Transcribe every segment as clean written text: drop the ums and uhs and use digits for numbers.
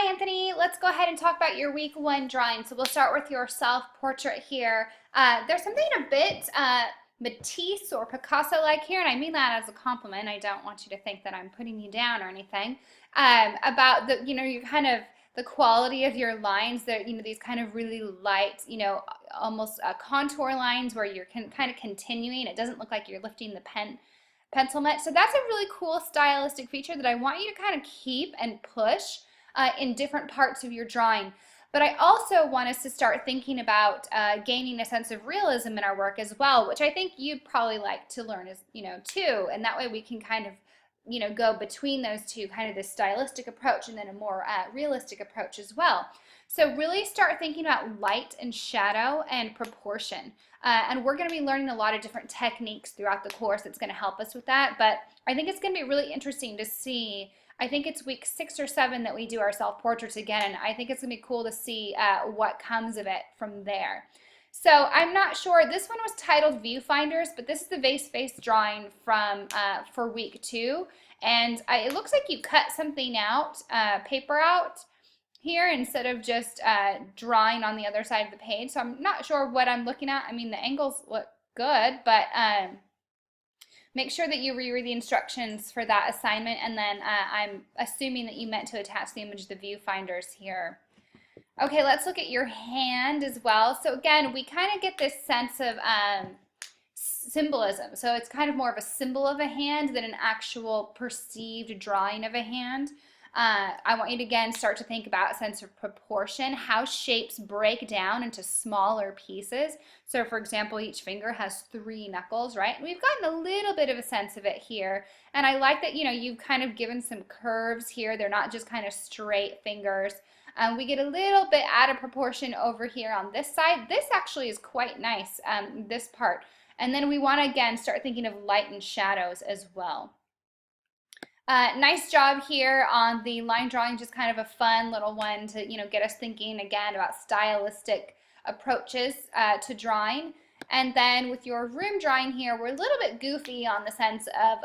Hi, Anthony. Let's go ahead and talk about your week one drawing. So we'll start with your self-portrait here. There's something a bit Matisse or Picasso-like here, and I mean that as a compliment. I don't want you to think that I'm putting you down or anything. About your kind of the quality of your lines. That these kind of really light, almost contour lines where you're kind of continuing. It doesn't look like you're lifting the pencil much. So that's a really cool stylistic feature that I want you to kind of keep and push in different parts of your drawing. But I also want us to start thinking about gaining a sense of realism in our work as well, which I think you'd probably like to learn as too. And that way we can kind of go between those two, kind of this stylistic approach and then a more realistic approach as well. So really start thinking about light and shadow and proportion. And we're going to be learning a lot of different techniques throughout the course that's going to help us with that. But I think it's going to be really interesting to see. I think it's week 6 or 7 that we do our self-portraits again, and I think it's going to be cool to see what comes of it from there. So I'm not sure, this one was titled Viewfinders, but this is the vase face drawing from for week 2, and it looks like you cut something out, paper out here instead of just drawing on the other side of the page. So I'm not sure what I'm looking at. I mean, the angles look good, but make sure that you reread the instructions for that assignment, and then I'm assuming that you meant to attach the image of the viewfinders here. Okay, let's look at your hand as well. So again, we kind of get this sense of symbolism. So it's kind of more of a symbol of a hand than an actual perceived drawing of a hand. I want you to again start to think about a sense of proportion, how shapes break down into smaller pieces. So for example, each finger has 3 knuckles, right? And we've gotten a little bit of a sense of it here. And I like that, you've kind of given some curves here. They're not just kind of straight fingers. We get a little bit out of proportion over here on this side. This actually is quite nice, this part. And then we want to again start thinking of light and shadows as well. Nice job here on the line drawing, just kind of a fun little one to get us thinking again about stylistic approaches to drawing. And then with your room drawing here, we're a little bit goofy on the sense of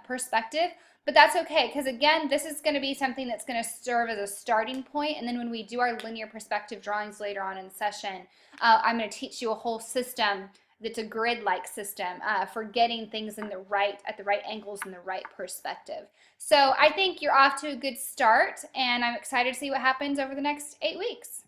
perspective, but that's okay, because again, this is going to be something that's going to serve as a starting point, and then when we do our linear perspective drawings later on in the session, I'm going to teach you a whole system that's a grid-like system for getting things at the right angles and the right perspective. So I think you're off to a good start, and I'm excited to see what happens over the next 8 weeks.